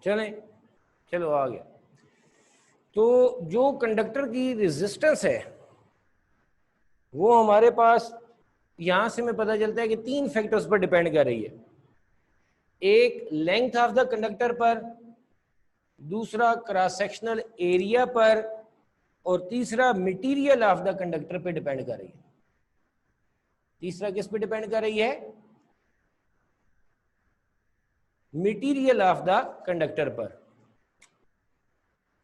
चलें, चलो आ गया। तो जो कंडक्टर की रेजिस्टेंस है वो हमारे पास यहां से हमें पता चलता है कि 3 फैक्टर्स पर डिपेंड कर रही है। एक लेंथ ऑफ द कंडक्टर पर, दूसरा क्रॉस सेक्शनल एरिया पर, और तीसरा मटेरियल ऑफ द कंडक्टर पे डिपेंड कर रही है। तीसरा किस पे डिपेंड कर रही है? मटेरियल ऑफ द कंडक्टर पर।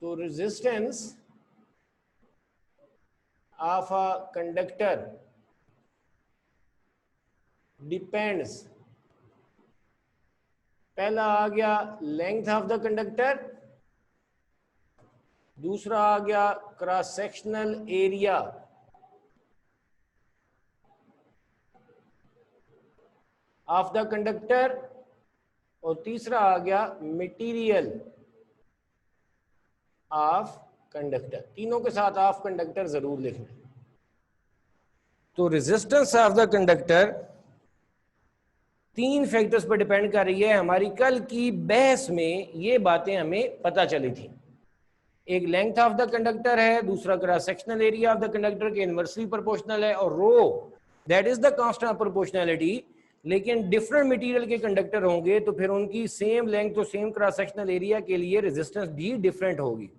तो resistance of a conductor depends, पहला आ गया लेंथ ऑफ द कंडक्टर, दूसरा आ गया cross sectional area, of the conductor, और तीसरा आ गया मटेरियल ऑफ कंडक्टर। तीनों के साथ ऑफ कंडक्टर जरूर लिखना। तो resistance of the conductor 3 factors पर डिपेंड कर रही है। हमारी कल की बहस में ये बातें हमें पता चली थी। एक लेंथ ऑफ द कंडक्टर है, दूसरा cross sectional area of the conductor के इनवर्सली प्रोपोर्शनल है, और rho that is the constant of proportionality. लेकिन डिफरेंट मटेरियल के कंडक्टर होंगे तो फिर उनकी सेम लेंथ तो सेम क्रॉस सेक्शनल एरिया के लिए रेजिस्टेंस भी डिफरेंट होगी।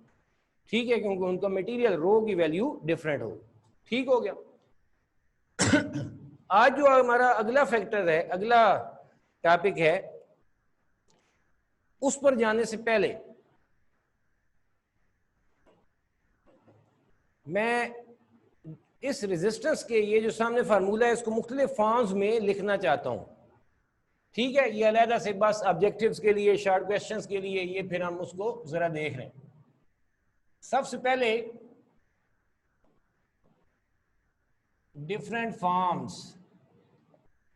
ठीक है, क्योंकि उनका मटेरियल रो की वैल्यू डिफरेंट होगी। ठीक हो गया। आज जो हमारा अगला फैक्टर है, अगला टॉपिक है, उस पर जाने से पहले मैं इस रेजिस्टेंस के ये जो सामने फार्मूला है इसको मुख्तलिफ फॉर्म्स में लिखना चाहता हूं। ठीक है, ये अलहदा से बस ऑब्जेक्टिव्स के लिए, शॉर्ट क्वेश्चंस के लिए, ये फिर हम उसको जरा देख रहे हैं। सबसे पहले डिफरेंट फॉर्म्स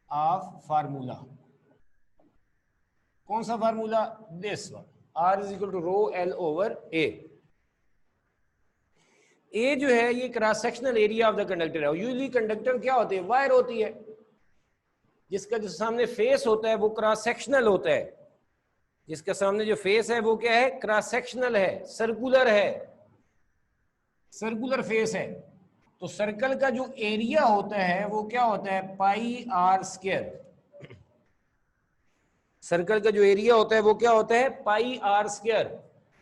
ऑफ फार्मूला। कौन सा formula? This one, R is equal to rho L over A। A जो है ये cross sectional area of the conductor है। यूजुअली कंडक्टर क्या होते हैं? वायर होती है, जिसका जो सामने फेस होता है वो क्रॉस सेक्शनल होता है। जिसका सामने जो फेस है वो क्या है? क्रॉस सेक्शनल है, सर्कुलर है, सर्कुलर फेस है। तो सर्कल का जो एरिया होता है वो क्या होता है? Pi are square. सर्कल का जो एरिया होता है वो क्या होता है? Pi are square.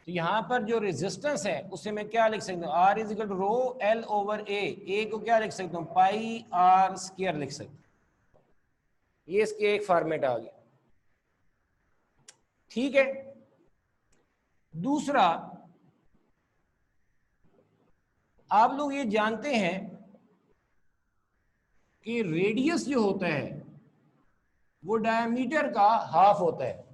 तो यहां पर जो रेजिस्टेंस है उसे मैं क्या लिख सकता हूं? R is equal to rho L over A को क्या लिख सकता हूं? पाई आर स्क्वायर लिख सकता हूं। ये इसके एक फॉर्मेट आ गया। ठीक है। दूसरा, आप लोग ये जानते हैं कि रेडियस जो होता है वो डायमीटर का हाफ होता है।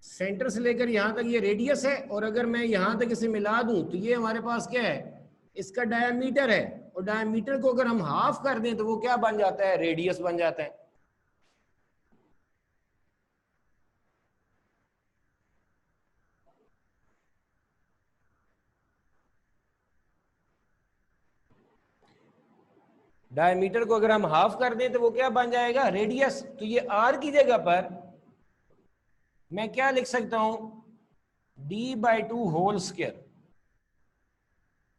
सेंटर से लेकर यहां तक ये रेडियस है, और अगर मैं यहां तक इसे मिला दूं तो ये हमारे पास क्या है? इसका डायमीटर है। और डायमीटर को अगर हम हाफ कर दें तो वो क्या बन जाता है? रेडियस बन जाता है। डायमीटर को अगर हम हाफ कर दें तो वो क्या बन जाएगा? रेडियस। तो ये आर की जगह पर मैं क्या लिख सकता हूं? d/2 whole square.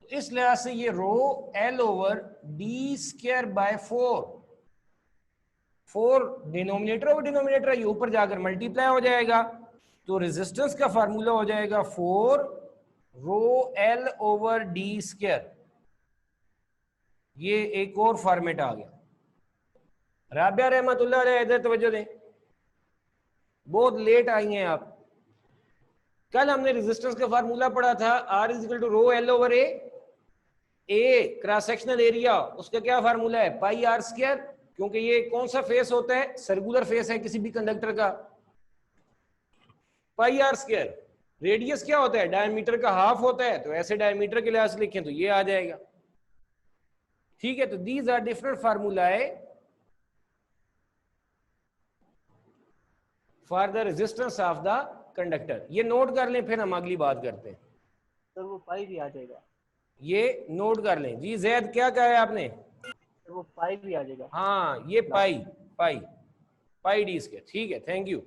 इस लिहाज से ये रो L over D square by 4 denominator और डिनोमिनेटर ये ऊपर जाकर मल्टीप्लाई हो जाएगा। तो रेजिस्टेंस का फार्मूला हो जाएगा 4 रो L ओवर डी स्क्वायर। ये एक और फॉर्मेट आ गया। राबिया रहमतुल्लाह अलैह, इधर तवज्जो दें, बहुत लेट आई हैं आप। कल हमने रेजिस्टेंस का फार्मूला पढ़ा था, R is equal to rho L over A cross sectional area, उसका क्या फार्मूला है? Pi are square. क्योंकि ये कौन सा फेस होता है? सर्कुलर फेस है किसी भी कंडक्टर का, पाई आर स्क्वायर। रेडियस क्या होता है? डायमीटर का हाफ होता है। तो ऐसे डायमीटर के लिहाज से लिखें तो ये आ जाएगा। ठीक है, तो these are different formulae for the resistance of the conductor. ये नोट कर लें, फिर हम अगली बात करते हैं। सर वो पाई भी आ जाएगा। ये नोट कर लें। जी जैद, क्या कहा है आपने? सर वो पाई भी आ जाएगा। हाँ, ये पाई पाई पाई डी स्क्वायर। ठीक है, थैंक यू।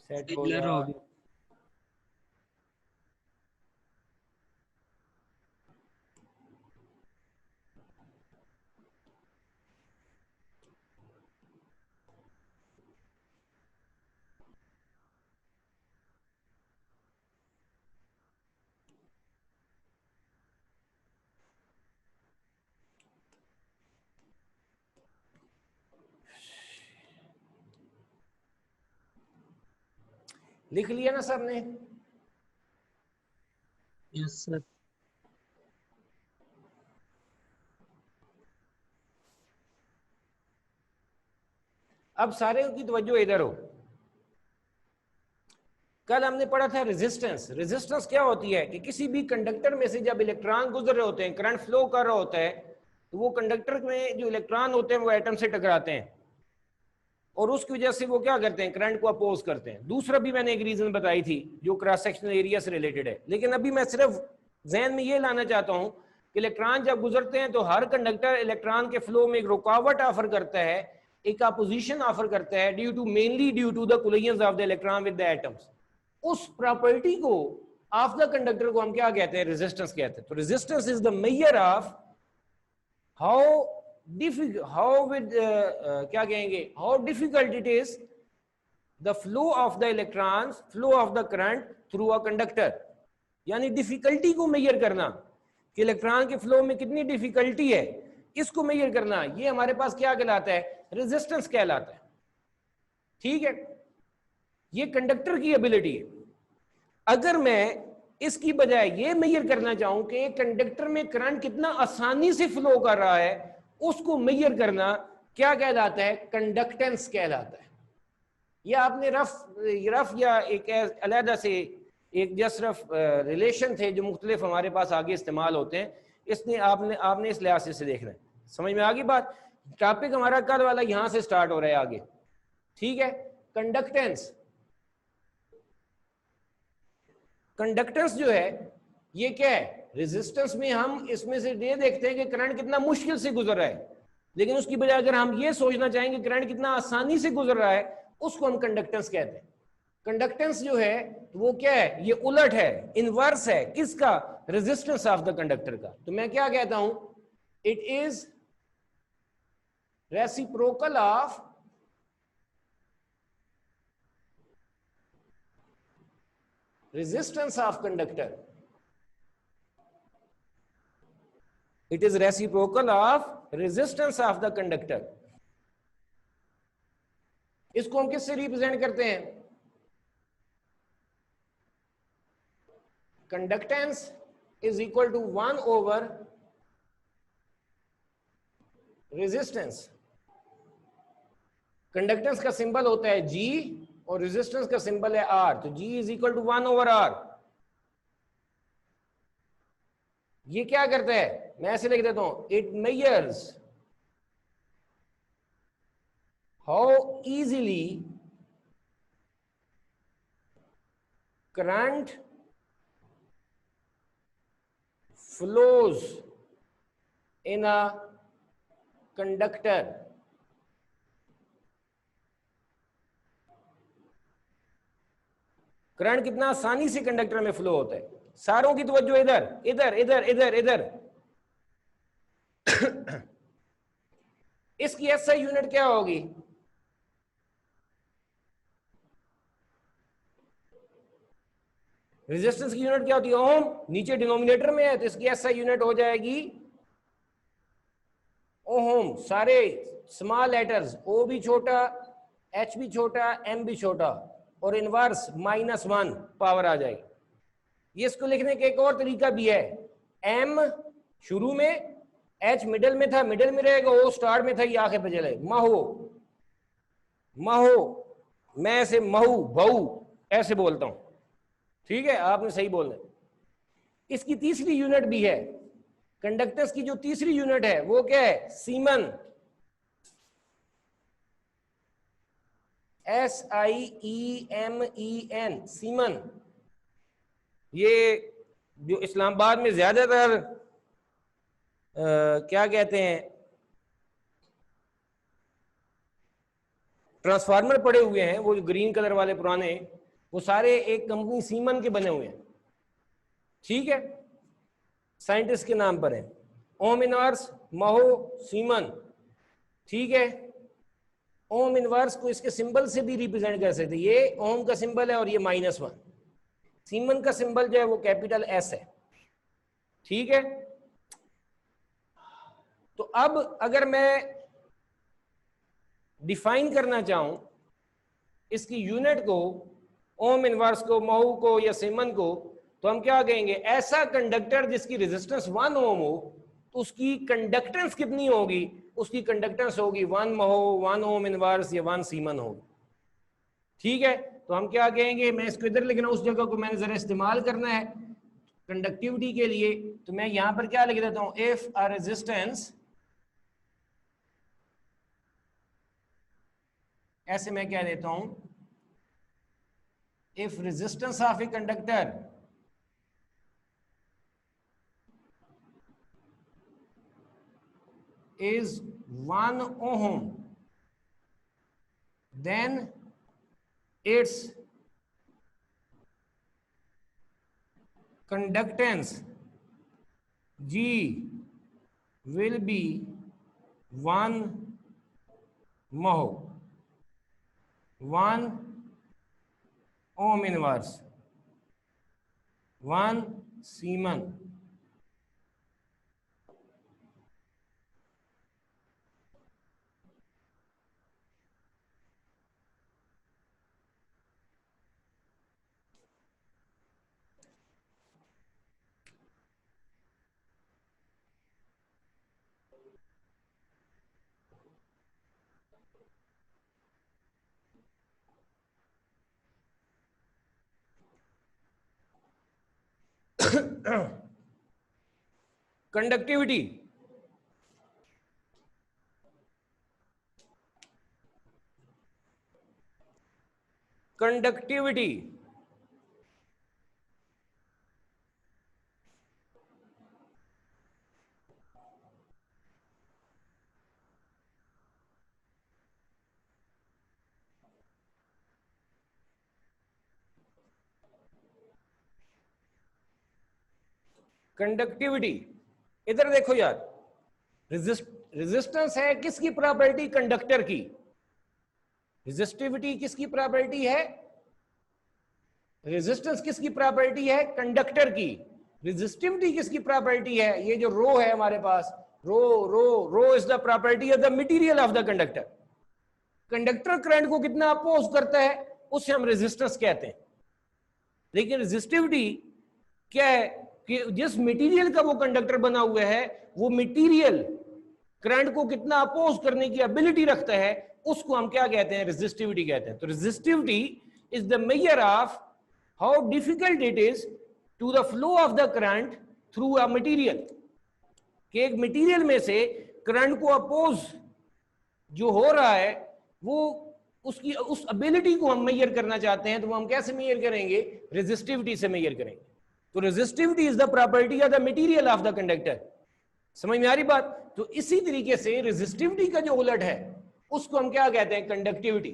सेट ब्लर होगा। हो गया। लिख लिया ना सबने? Yes sir. अब सारे की तवज्जो इधर हो। कल हमने पढ़ा था रेजिस्टेंस। रेजिस्टेंस क्या होती है कि किसी भी कंडक्टर में से जब इलेक्ट्रॉन गुजर रहे होते हैं, करंट फ्लो कर रहा होता है, तो वो कंडक्टर में जो इलेक्ट्रॉन होते हैं वो एटम से टकराते हैं और उसकी वजह से वो क्या करते हैं, करंट को अपोज करते हैं। दूसरा भी मैंने एक रीजन बताई थी जो क्रॉस सेक्शनल एरिया से रिलेटेड है, लेकिन अभी मैं सिर्फ जहन में ये लाना चाहता हूं कि इलेक्ट्रॉन जब गुजरते हैं तो हर कंडक्टर इलेक्ट्रॉन के फ्लो में एक रुकावट ऑफर करता है, एक अपोजिशन ऑफर करता है, mainly due to the collision of the electron with the atoms. उस प्रॉपर्टी को ऑफ द कंडक्टर को हम क्या कहते हैं, रेजिस्टेंस कहते हैं। तो resistance is the measure of how क्या कहेंगे, how difficult it is the flow of the electrons, flow of the current through a conductor. यानी डिफिकल्टी को मेजर करना कि इलेक्ट्रॉन के फ्लो में कितनी डिफिकल्टी है, इसको मेजर करना, ये हमारे पास क्या कहलाता है, रेजिस्टेंस कहलाता है। ठीक है, ये कंडक्टर की एबिलिटी है। अगर मैं इसकी बजाय ये मेजर करना चाहूं कि एक कंडक्टर में करंट कितना आसानी से फ्लो कर रहा है, उसको मेजर करना क्या कहलाता है, कंडक्टेंस कहलाता है। या आपने रफ या एक अलहदा से एक जस्ट रफ रिलेशन थे जो मुख्तलिफ हमारे पास आगे इस्तेमाल होते हैं, इसने आपने इस लिहाज से देखना है। समझ में आ गई बात? टॉपिक हमारा कल वाला यहां से स्टार्ट हो रहा है आगे। ठीक है, कंडक्टेंस। कंडक्टेंस जो है ये क्या है, रेजिस्टेंस में हम इसमें से ये देखते हैं कि करंट कितना मुश्किल से गुजर रहा है, लेकिन उसकी बजाय अगर हम ये सोचना चाहेंगे करंट कितना आसानी से गुजर रहा है, उसको हम कंडक्टेंस कहते हैं। कंडक्टेंस जो है वो क्या है, ये उलट है, इनवर्स है किसका, रेजिस्टेंस ऑफ द कंडक्टर का। तो मैं क्या कहता हूं, it is reciprocal of resistance of conductor. It is reciprocal of resistance of the conductor. इसको हम किससे रिप्रेजेंट करते हैं, conductance is equal to 1 over resistance. Conductance का सिंबल होता है G और रेजिस्टेंस का सिंबल है R, तो G is equal to 1 over R। ये क्या करता है, मैं ऐसे लिख देता हूं, it measures how easily current flows in a conductor. Current कितना आसानी से कंडक्टर में फ्लो होता है। सारों की तवज्जो इधर इधर इधर इधर इधर। इसकी एसआई यूनिट क्या होगी, रेजिस्टेंस की यूनिट क्या होती है, ओम। नीचे डिनोमिनेटर में है तो इसकी एसआई यूनिट हो जाएगी ओम। सारे स्मॉल लेटर्स, ओ भी छोटा, एच भी छोटा, एम भी छोटा, और इनवर्स -1 पावर आ जाएगी। ये इसको लिखने का एक और तरीका भी है, एम शुरू में, एच मिडल में था, मिडल में रहेगा, ओ स्टार्ट में था, ये आगे पे चले, महो महो, मैं ऐसे महू बहु ऐसे बोलता हूं। ठीक है, आपने सही बोलना है। इसकी तीसरी यूनिट भी है, कंडक्टेंस की जो तीसरी यूनिट है वो क्या है, सीमन, SIEMEN, सीमन। ये जो इस्लामाबाद में ज्यादातर क्या कहते हैं, ट्रांसफार्मर पड़े हुए हैं, वो ग्रीन कलर वाले पुराने, वो सारे एक कंपनी सीमन के बने हुए हैं, ठीक है, साइंटिस्ट के नाम पर है। ओम इनवर्स, महो, सीमन, ठीक है। ओम इनवर्स को इसके सिंबल से भी रिप्रेजेंट कर सकते हैं, ये ओम का सिंबल है और ये -1। सीमन का सिंबल जो है वो कैपिटल एस है, ठीक है। तो अब अगर मैं डिफाइन करना चाहूं इसकी यूनिट को, ओम इनवर्स को, महू को या सीमन को, तो हम क्या कहेंगे, ऐसा कंडक्टर जिसकी रेजिस्टेंस 1 ओम हो, तो उसकी कंडक्टेंस कितनी होगी, उसकी कंडक्टेंस होगी 1 महो, 1 ओम इनवर्स या 1 सीमन होगी, ठीक है। तो हम क्या कहेंगे, मैं इसको इधर लिख रहा हूं, उस जगह को मैंने जरा इस्तेमाल करना है कंडक्टिविटी के लिए, तो मैं यहां पर क्या लिख देता हूं, इफ अ रेजिस्टेंस, ऐसे मैं क्या देता हूं, if resistance of a conductor is 1 ohm, then its conductance G will be 1 mho, 1 ohm inverse, 1 Siemens. Conductivity, conductivity conductivity, इधर देखो यार, रेजिस्टेंस है किसकी प्रॉपर्टी, कंडक्टर की। रेजिस्टिविटी किसकी प्रॉपर्टी है, रेजिस्टेंस किसकी प्रॉपर्टी है, कंडक्टर की। रेजिस्टिविटी किसकी प्रॉपर्टी है, ये जो रो है हमारे पास, rho rho rho is the property of the material of the conductor. Conductor current को कितना अपोज करता है उसे हम रेजिस्टेंस कहते हैं। लेकिन रेजिस्टिविटी क्या है कि जिस मटेरियल का वो कंडक्टर बना हुआ है वो मटेरियल करंट को कितना अपोज करने की एबिलिटी रखता है, उसको हम क्या कहते हैं, रेजिस्टिविटी कहते हैं। तो resistivity is the measure of how difficult it is to the flow of the current through a material, कि एक मटेरियल में से करंट को अपोज जो हो रहा है वो उसकी उस एबिलिटी को हम मेजर करना चाहते हैं, तो वो हम कैसे मेजर करेंगे, रेजिस्टिविटी से मेजर करेंगे। तो resistivity is the property of the material of the conductor. समझ में आ रही बात। तो इसी तरीके से रेजिस्टिविटी का जो उलट है उसको हम क्या कहते हैं, कंडक्टिविटी।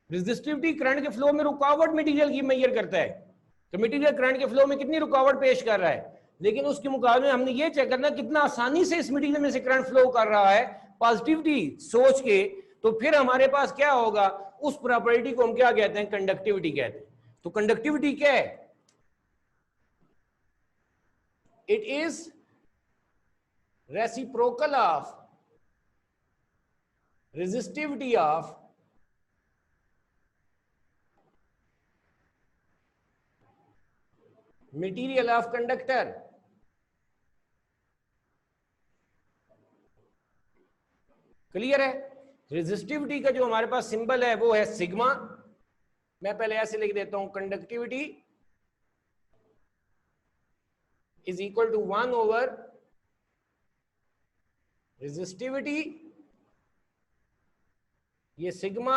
रेजिस्टिविटी करंट के फ्लो में रुकावट मटेरियल की मेजर करता है, तो मटेरियल करंट के फ्लो में कितनी रुकावट पेश कर रहा है, लेकिन उसके मुकाबले हमने ये चेक करना कितना आसानी से इस मटेरियल में से करंट फ्लो कर रहा है, पॉजिटिविटी सोच के, तो फिर हमारे पास क्या होगा, उस प्रॉपर्टी को हम क्या कहते हैं, कंडक्टिविटी कहते हैं। तो कंडक्टिविटी क्या है, it is reciprocal of resistivity of material of conductor। Clear है। रेजिस्टिविटी का जो हमारे पास सिंबल है वो है सिग्मा, मैं पहले ऐसे लिख देता हूं, conductivity is equal to 1 over resistivity, ये सिग्मा,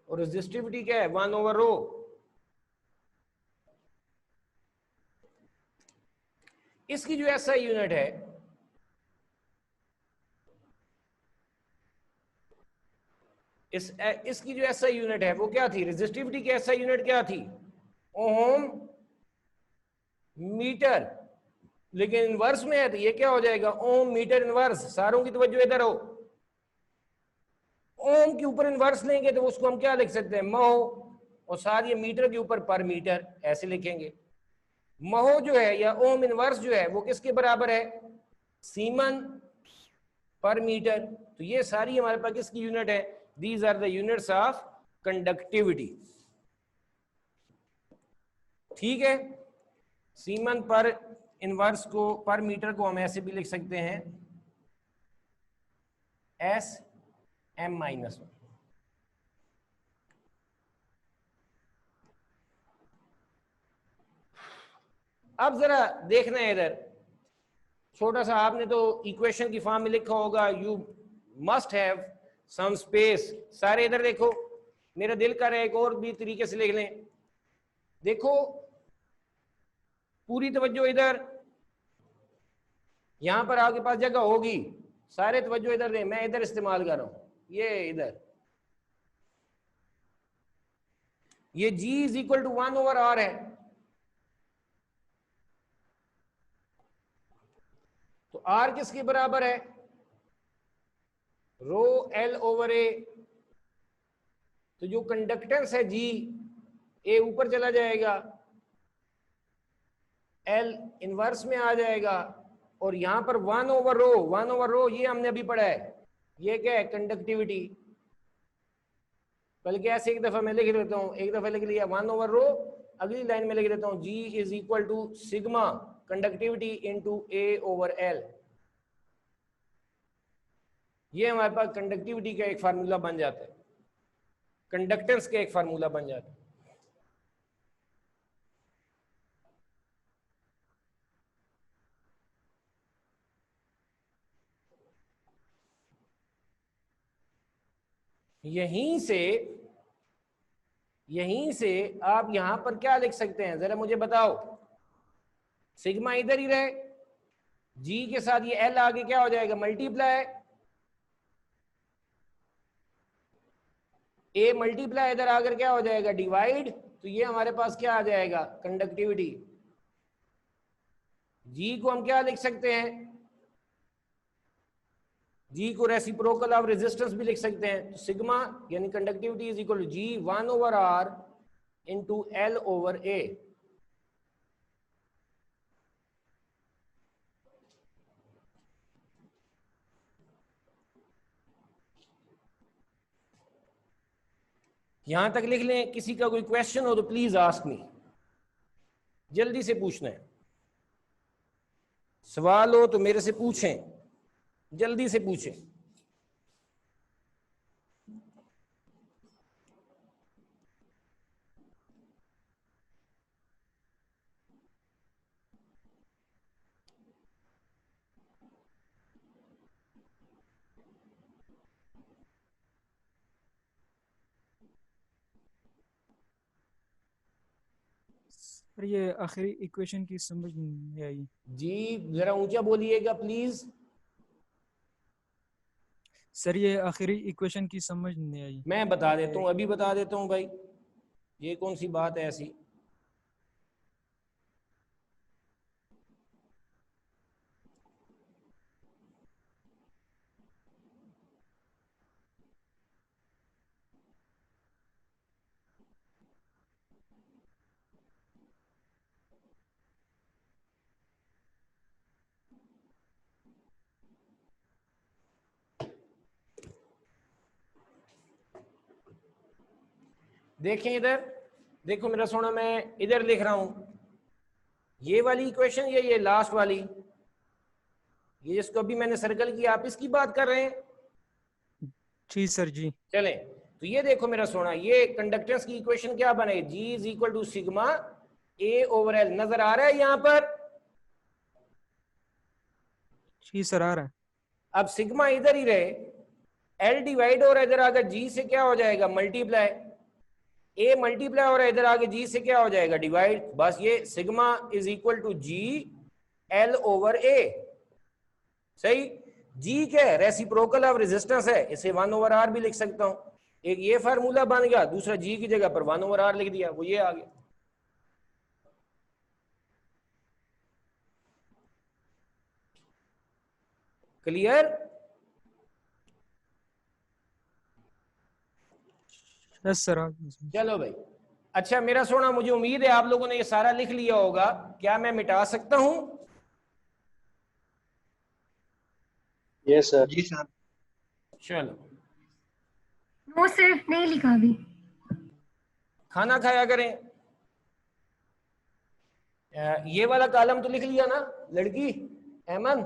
और रेजिस्टिविटी क्या है, 1 ओवर रो। इसकी जो ऐसा यूनिट है, इसकी जो ऐसा यूनिट है वो क्या थी, रेजिस्टिविटी की ऐसा यूनिट क्या थी, ओम मीटर, लेकिन इनवर्स में है तो ये क्या हो जाएगा, ओम मीटर इनवर्स। सारों की तवज्जो इधर हो, ओम के ऊपर इनवर्स लेंगे तो उसको हम क्या लिख सकते हैं, महो, और साथ ये मीटर के ऊपर पर मीटर ऐसे लिखेंगे। महो जो है या ओम इनवर्स जो है वो किसके बराबर है, सीमन पर मीटर। तो ये सारी हमारे पास किसकी यूनिट है, these are the units of conductivity. ठीक है, सीमन पर इनवर्स को, पर मीटर को हम ऐसे भी लिख सकते हैं, एस एम माइनस 1। अब जरा देखना है इधर, छोटा सा आपने तो इक्वेशन की फॉर्म में लिखा होगा, you must have some space. सारे इधर देखो, मेरा दिल कर रहा है एक और भी तरीके से लिख लें। देखो पूरी तवज्जो इधर, यहां पर आपके पास जगह होगी, सारे तवज्जो इधर दें, मैं इधर इस्तेमाल कर रहा हूं, ये इधर, ये G is equal to 1/r है। तो R किसके बराबर है, रो L/A। तो जो कंडक्टेंस है G, A ऊपर चला जाएगा, L इनवर्स में आ जाएगा, और यहां पर 1/ρ ये हमने अभी पढ़ा है, ये क्या है, कंडक्टिविटी। बल्कि ऐसे एक दफा मैं लिख देता हूं, एक दफा लिख लिया 1/ρ, अगली लाइन में लिख देता हूं G is equal to sigma conductivity into A/L। ये हमारे पास कंडक्टिविटी का एक फार्मूला बन जाता है, कंडक्टेंस का एक फार्मूला बन जाता है। यहीं से आप यहां पर क्या लिख सकते हैं, जरा मुझे बताओ। सिग्मा इधर ही रहे, जी के साथ ये एल आगे क्या हो जाएगा, मल्टीप्लाई, ए मल्टीप्लाई इधर आकर क्या हो जाएगा, डिवाइड। तो ये हमारे पास क्या आ जाएगा, कंडक्टिविटी। जी को हम क्या लिख सकते हैं, जी को रेसिप्रोकल ऑफ रेजिस्टेंस भी लिख सकते हैं। तो सिग्मा यानी conductivity is equal to G 1/r into L/A। यहां तक लिख लें, किसी का कोई क्वेश्चन हो तो प्लीज आस्क मी, जल्दी से पूछना है, सवाल हो तो मेरे से पूछें, जल्दी से पूछें। सर ये आखिरी इक्वेशन की समझ नहीं आई। जी जरा ऊंचा बोलिएगा प्लीज। सर ये आखिरी इक्वेशन की समझ नहीं आई। मैं बता देता हूँ, अभी बता देता हूँ भाई, ये कौन सी बात है ऐसी। देखें इधर, देखो मेरा सोना, मैं इधर लिख रहा हूं, ये वाली इक्वेशन, ये लास्ट वाली, ये जिसको अभी मैंने सर्कल किया, आप इसकी बात कर रहे हैं। जी सर जी। चलें, तो ये देखो मेरा सोना, ये कंडक्टेंस की इक्वेशन क्या बने, G is equal to sigma A/L। नजर आ रहा है यहां पर, जी सर आ रहा है। अब सिग्मा इधर ही रहे, L डिवाइड हो रहा है, इधर आकर G से क्या हो जाएगा, मल्टीप्लाई, A मल्टीप्लाई हो रहा है, इधर आगे G से क्या हो जाएगा, डिवाइड। बस ये sigma is equal to G L/A। सही, G क्या है, रेसिप्रोकल ऑफ रेजिस्टेंस है, इसे 1/r भी लिख सकता हूं। एक ये फार्मूला बन गया, दूसरा G की जगह पर 1/r लिख दिया, वो ये आ गया। क्लियर? Yes sir. चलो भाई, अच्छा मेरा सोना, मुझे उम्मीद है आप लोगों ने ये सारा लिख लिया होगा। क्या मैं मिटा सकता हूं? Yes sir. जी सर। चलो, नो सर, नहीं लिखा अभी। खाना खाया करें। ये वाला कॉलम तो लिख लिया ना लड़की एमन?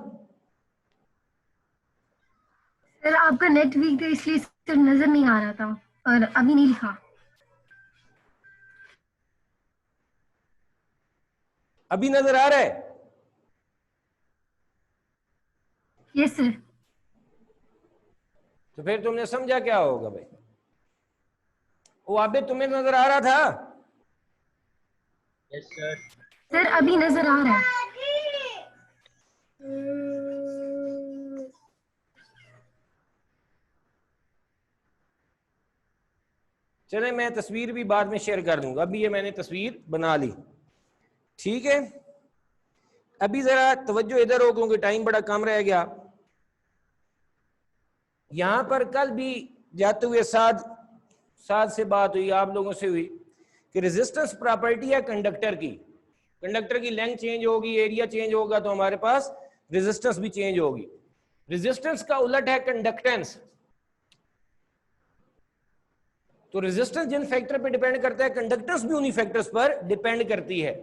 सर आपका नेट वीक था इसलिए सर नजर नहीं आ रहा था, और अभी नहीं लिखा। अभी नजर आ रहा है? Yes sir. तो फिर तुमने समझा क्या होगा भाई? वो आबे तुम्हें नजर आ रहा था? Yes sir. सर अभी नजर आ रहा है। चले, मैं तस्वीर भी बाद में शेयर कर दूंगा, अभी ये मैंने तस्वीर बना ली, ठीक है? अभी जरा तवज्जो इधर हो क्योंकि टाइम बड़ा कम रह गया। यहां पर कल भी जाते हुए साथ से बात हुई, आप लोगों से हुई कि रेजिस्टेंस प्रॉपर्टी है कंडक्टर की। कंडक्टर की लेंथ चेंज होगी, एरिया चेंज होगा, तो हमारे पास रेजिस्टेंस भी चेंज होगी। रेजिस्टेंस का उलट है कंडक्टेंस। तो रेजिस्टेंस जिन फैक्टर पे डिपेंड करता है, कंडक्टेंस भी उन्हीं फैक्टर्स पर डिपेंड करती है।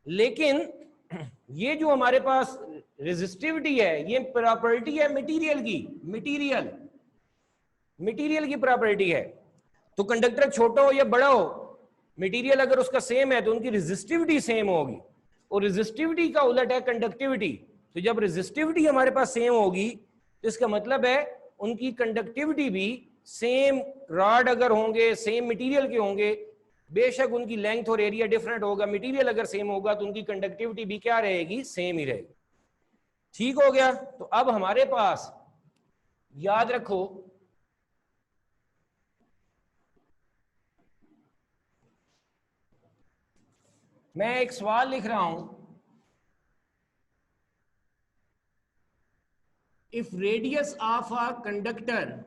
लेकिन ये जो हमारे पास रेजिस्टिविटी है, ये प्रॉपर्टी है मटेरियल की। मटेरियल की प्रॉपर्टी है। तो कंडक्टर छोटा हो या बड़ा हो, मटेरियल अगर उसका सेम है तो उनकी रेजिस्टिविटी सेम होगी, और रेजिस्टिविटी का उलट है कंडक्टिविटी। तो जब रेजिस्टिविटी हमारे पास सेम होगी तो इसका मतलब है उनकी कंडक्टिविटी भी सेम। रॉड अगर होंगे सेम मटेरियल के होंगे, बेशक उनकी लेंथ और एरिया डिफरेंट होगा, मटेरियल अगर सेम होगा तो उनकी कंडक्टिविटी भी क्या रहेगी? सेम ही रहेगी। ठीक हो गया? तो अब हमारे पास, याद रखो, मैं एक सवाल लिख रहा हूं। If radius of a conductor,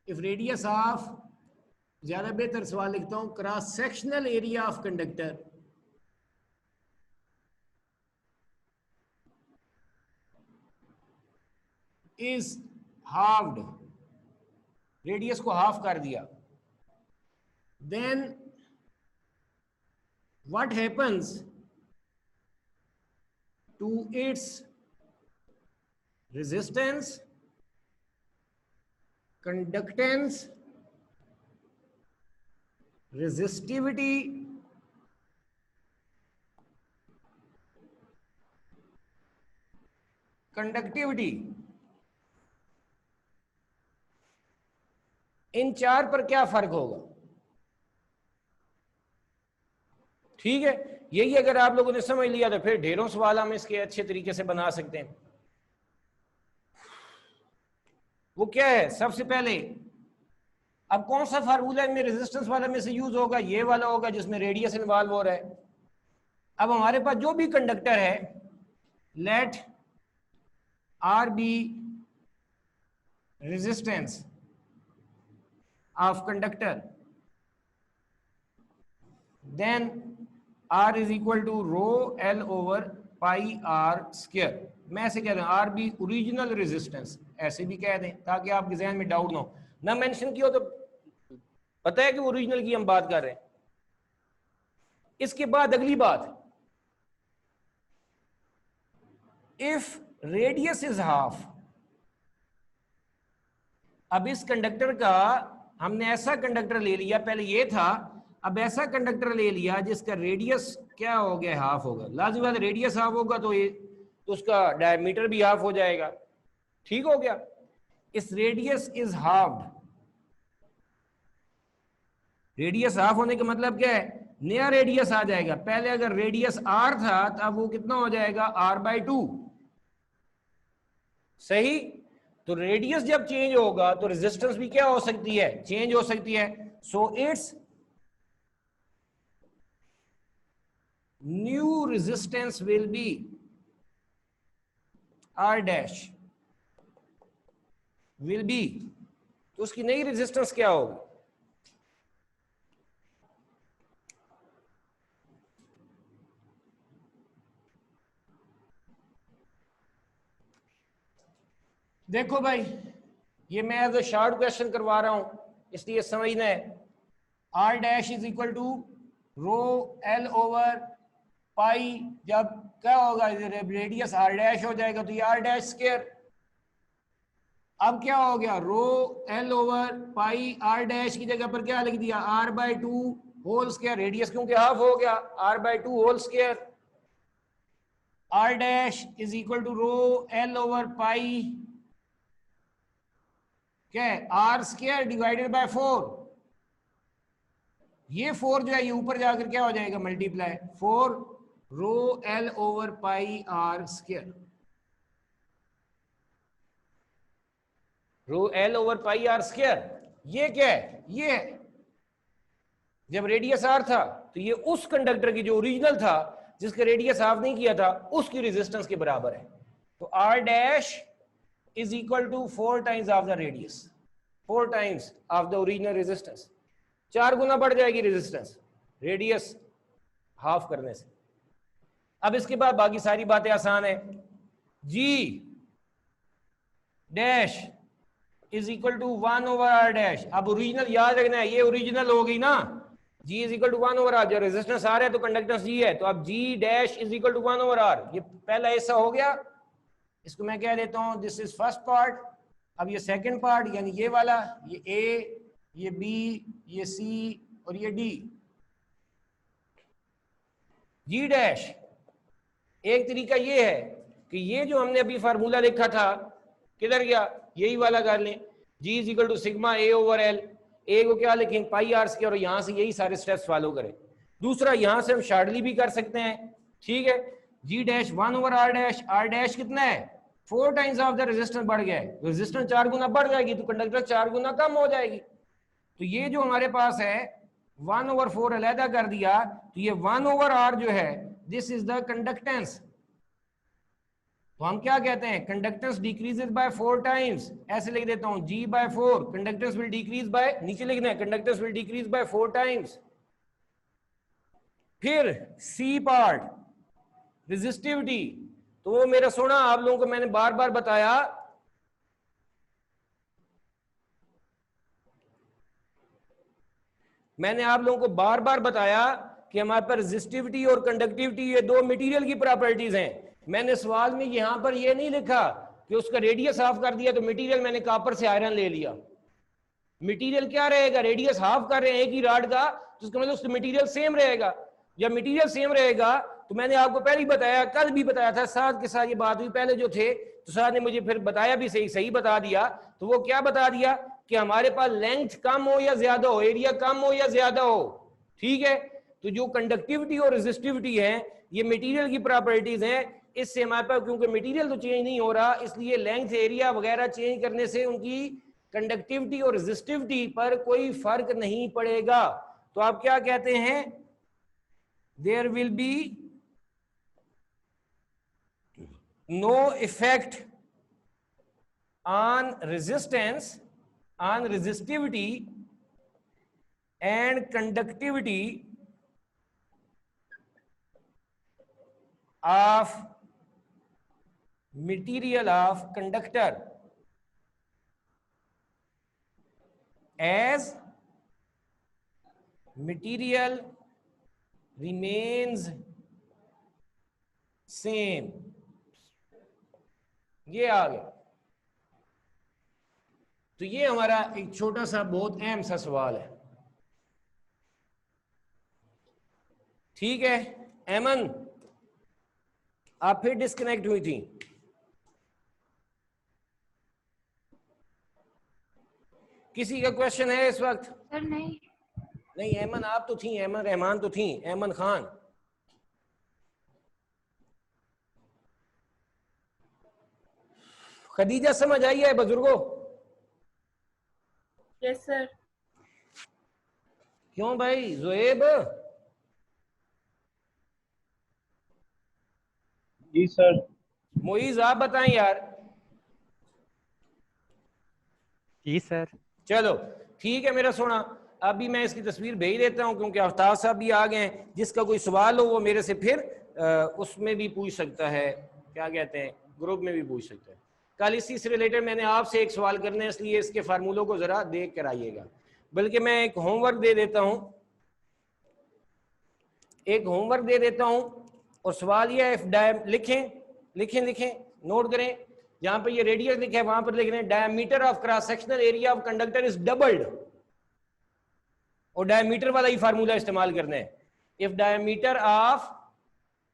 if radius of, ज्यादा बेहतर सवाल लिखता हूं, cross sectional area of conductor is halved, radius को हाफ कर दिया, then what happens to its resistance, conductance, resistivity, conductivity. इन चार पर क्या फर्क होगा? ठीक है, यही अगर आप लोगों ने समझ लिया तो फिर ढेरों सवाल हम इसके अच्छे तरीके से बना सकते हैं। वो क्या है? सबसे पहले, अब कौन सा फार्मूला इनमें रेजिस्टेंस वाला में से यूज होगा? ये वाला होगा जिसमें रेडियस इन्वॉल्व हो रहा है। अब हमारे पास जो भी कंडक्टर है, let R be resistance of conductor, then R is equal to rho L over pi R square. मैं ऐसे कह रहा हूं, आर बी ओरिजिनल रेजिस्टेंस, ऐसे भी कह दें ताकि आपके जहन में डाउट ना हो। ना मेंशन किया तो पता है कि ओरिजिनल की हम बात कर रहे हैं। इसके बाद अगली बात, इफ रेडियस इज हाफ। अब इस कंडक्टर का हमने ऐसा कंडक्टर ले लिया, पहले ये था, अब ऐसा कंडक्टर ले लिया जिसका रेडियस क्या हो गया? हाफ होगा। लाजिम बात, रेडियस हाफ होगा तो ये तो उसका डायमीटर भी हाफ हो जाएगा। ठीक हो गया? इस radius is halved, radius half होने का मतलब क्या है? नया रेडियस आ जाएगा। पहले अगर रेडियस r था तो अब वो कितना हो जाएगा? r/2। सही? तो रेडियस जब चेंज होगा तो रेजिस्टेंस भी क्या हो सकती है? चेंज हो सकती है। So its new resistance will be R dash will be, तो उसकी नई रेजिस्टेंस क्या होगी? देखो भाई, ये मैं एज अ शॉर्ट क्वेश्चन करवा रहा हूं, इसलिए समझना है। R dash is equal to rho L over pi, जब क्या होगा रेडियस आर डैश हो जाएगा तो ये आर डैश स्क्वायर। अब क्या हो गया, rho L over pi R dash की जगह पर क्या लिख दिया, R by two whole square, radius क्योंकि हाफ हो गया, R by two whole square. R dash is equal to rho L over pi क्या है, आर स्क्वायर डिवाइडेड बाय 4। ये 4 जो है ये ऊपर जाकर क्या हो जाएगा, multiply 4 rho L over pi are square. Rho L over pi are square, ये क्या है, ये है जब रेडियस आर था तो ये उस कंडक्टर की जो ओरिजिनल था जिसका रेडियस हाफ नहीं किया था उसकी रेजिस्टेंस के बराबर है। तो R dash is equal to 4 times of the radius, 4 times of the original resistance, 4 गुना बढ़ जाएगी रेजिस्टेंस रेडियस हाफ करने से। अब इसके बाद बाकी सारी बातें आसान है। G dash is equal to 1 over R dash, अब ओरिजिनल याद रखना है, ये ओरिजिनल हो गई ना, G is equal to 1 over R, जो रेजिस्टेंस आर है तो कंडक्टेंस जी है, तो अब G dash is equal to 1 over R, ये पहला ऐसा हो गया, इसको मैं कह देता हूं दिस इज फर्स्ट पार्ट। अब ये सेकंड पार्ट यानी ये वाला, ये ए, ये बी, ये सी और ये डी। जी डैश एक तरीका ये है कि ये जो हमने अभी फार्मूला लिखा था किधर गया, यही वाला कर लें, G is equal to sigma A over L, A को क्या लिखेंगे पाई आर स्क्वायर, और यहां से यही सारे स्टेप्स फॉलो करें। दूसरा यहां से हम शार्टली भी कर सकते हैं, ठीक है, G dash 1 over R dash, R dash कितना है 4 टाइम्स ऑफ द रेजिस्टेंस बढ़ गया है, रेजिस्टेंस 4 गुना बढ़ जाएगी तो कंडक्टर 4 गुना कम हो जाएगी। तो ये जो हमारे पास है 1 ओवर 4 अलहदा कर दिया, तो ये 1 ओवर आर जो है दिस इज द कंडक्टेंस। तो हम क्या कहते हैं, कंडक्टेंस डिक्रीजेस बाय 4 टाइम्स, ऐसे लिख देता हूं G by 4, conductance will decrease by, नीचे लिखना है conductance will decrease by 4 times. फिर सी पार्ट रेजिस्टिविटी, तो वो मेरा सुना आप लोगों को मैंने बार बार बताया, मैंने आप लोगों को बार बार बताया कि हमारे पास रेजिस्टिविटी और कंडक्टिविटी ये दो मटेरियल की प्रॉपर्टीज हैं। मैंने सवाल में यहां पर ये नहीं लिखा कि उसका रेडियस हाफ कर दिया तो मटेरियल मैंने कॉपर से आयरन ले लिया। मटेरियल क्या रहेगा, रेडियस हाफ कर रहे हैं एक ही रॉड का, तो उसका मतलब उसका मटेरियल सेम रहेगा। जब मटेरियल सेम रहेगा तो मैंने आपको पहले ही बताया, कल भी बताया था, साथ के साथ ये बात हुई, पहले जो थे तो साथ ने मुझे फिर बताया भी, सही बता दिया। तो वो क्या बता दिया कि हमारे पास लेंथ कम हो या ज्यादा हो, एरिया कम हो या ज्यादा हो, ठीक है, तो जो कंडक्टिविटी और रेजिस्टिविटी है ये मटेरियल की प्रॉपर्टीज हैं। इससे हमारे पास क्योंकि मटेरियल तो चेंज नहीं हो रहा, इसलिए लेंथ एरिया वगैरह चेंज करने से उनकी कंडक्टिविटी और रेजिस्टिविटी पर कोई फर्क नहीं पड़ेगा। तो आप क्या कहते हैं, there will be no effect on resistance, on resistivity and conductivity of material of conductor as material remains same। ये आ गया। तो ये हमारा एक छोटा सा बहुत अहम सा सवाल है, ठीक है। एमन आप फिर डिस्कनेक्ट हुई थी, किसी का क्वेश्चन है इस वक्त? सर नहीं एमन आप तो थी, एमन रहमान तो थी, एमन खान। खदीजा समझ आई है बुजुर्गों? Yes sir. क्यों भाई ज़ुएब? जी सर। मोईज आप बताएं यार। जी सर। चलो ठीक है मेरा सोना, अभी मैं इसकी तस्वीर भेज देता हूँ क्योंकि आफ्ताब साहब भी आ गए हैं। जिसका कोई सवाल हो वो मेरे से फिर उसमें भी पूछ सकता है, क्या कहते हैं, ग्रुप में भी पूछ सकता है। कल इसी से रिलेटेड मैंने आपसे एक सवाल करना है, इसलिए इसके फार्मूलों को जरा देख कर आइएगा। बल्कि मैं एक होमवर्क दे देता हूँ, एक होमवर्क दे देता हूँ और सवाल यह है, लिखें लिखें लिखें, नोट करें। जहां पर ये रेडियस लिखा है वहां पर लिख रहे हैं diameter of cross sectional area of conductor is doubled, और डायमीटर वाला ही फार्मूला इस्तेमाल करना है। If diameter of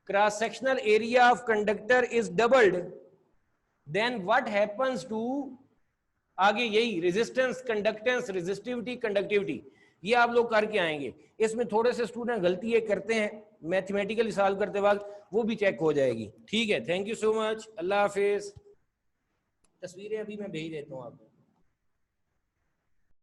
cross sectional area of conductor is doubled then what happens to, आगे यही रेजिस्टेंस, कंडक्टेंस, रेजिस्टिविटी, कंडक्टिविटी, ये आप लोग करके आएंगे। इसमें थोड़े से स्टूडेंट गलती ये करते हैं मैथमेटिकली सॉल्व करते वक्त, वो भी चेक हो जाएगी। ठीक है, थैंक यू सो मच, अल्लाह हाफिज। तस्वीरें अभी मैं भेज देता हूँ आपको।